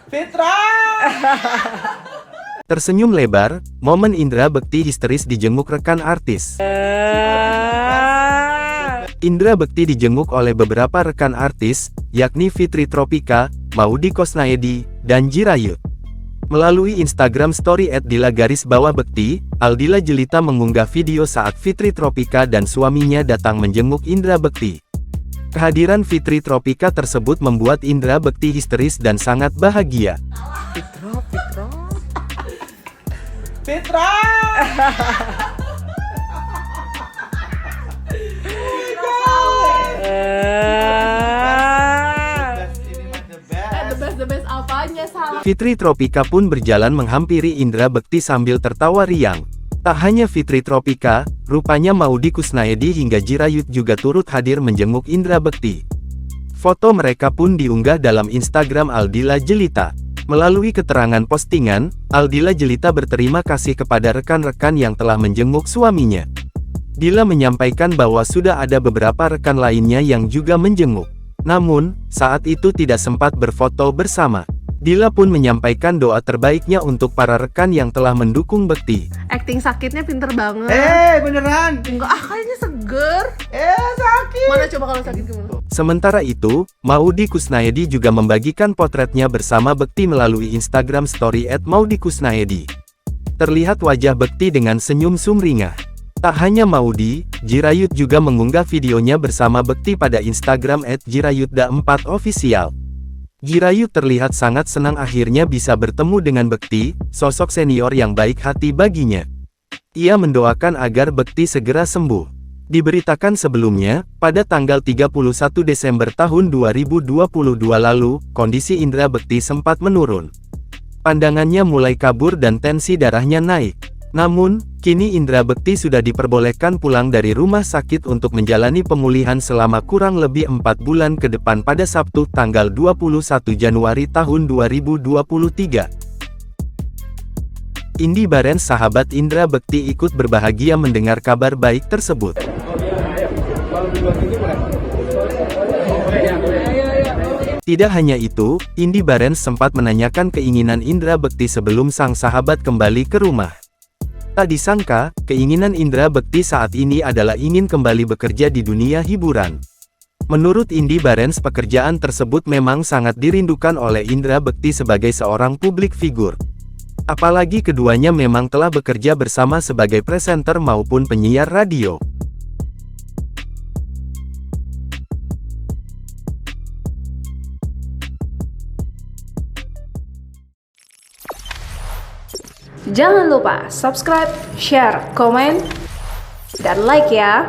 Fitra! Tersenyum lebar, momen Indra Bekti histeris dijenguk rekan artis. Indra Bekti dijenguk oleh beberapa rekan artis, yakni Fitri Tropika, Maudy Koesnaedi, dan Jirayut. Melalui Instagram story @dila_bekti, Aldila Jelita mengunggah video saat Fitri Tropika dan suaminya datang menjenguk Indra Bekti. Kehadiran Fitri Tropika tersebut membuat Indra Bekti histeris dan sangat bahagia. Fitra! The best apanya salah? Fitri Tropika pun berjalan menghampiri Indra Bekti sambil tertawa riang. Tak hanya Fitri Tropika, rupanya Maudy Koesnaedi hingga Jirayut juga turut hadir menjenguk Indra Bekti. Foto mereka pun diunggah dalam Instagram Aldila Jelita. Melalui keterangan postingan, Aldila Jelita berterima kasih kepada rekan-rekan yang telah menjenguk suaminya. Dila menyampaikan bahwa sudah ada beberapa rekan lainnya yang juga menjenguk. Namun, saat itu tidak sempat berfoto bersama. Dila pun menyampaikan doa terbaiknya untuk para rekan yang telah mendukung Bekti. Acting sakitnya pinter banget. Beneran? Enggak, kayaknya seger. Sakit! Mana coba kalau sakit gimana? Sementara itu, Maudy Koesnaedi juga membagikan potretnya bersama Bekti melalui Instagram story @Maudy Koesnaedi. Terlihat wajah Bekti dengan senyum sumringah. Tak hanya Maudy, Jirayut juga mengunggah videonya bersama Bekti pada Instagram @jirayutda4official. Jirayut terlihat sangat senang akhirnya bisa bertemu dengan Bekti, sosok senior yang baik hati baginya. Ia mendoakan agar Bekti segera sembuh. Diberitakan sebelumnya, pada tanggal 31 Desember tahun 2022 lalu, kondisi Indra Bekti sempat menurun. Pandangannya mulai kabur dan tensi darahnya naik. Namun, kini Indra Bekti sudah diperbolehkan pulang dari rumah sakit untuk menjalani pemulihan selama kurang lebih 4 bulan ke depan pada Sabtu tanggal 21 Januari tahun 2023. Indy Barens sahabat Indra Bekti ikut berbahagia mendengar kabar baik tersebut. Tidak hanya itu, Indy Barens sempat menanyakan keinginan Indra Bekti sebelum sang sahabat kembali ke rumah. Tak disangka, keinginan Indra Bekti saat ini adalah ingin kembali bekerja di dunia hiburan. Menurut Indy Barens, pekerjaan tersebut memang sangat dirindukan oleh Indra Bekti sebagai seorang publik figur. Apalagi keduanya memang telah bekerja bersama sebagai presenter maupun penyiar radio. Jangan lupa subscribe, share, komen, dan like ya.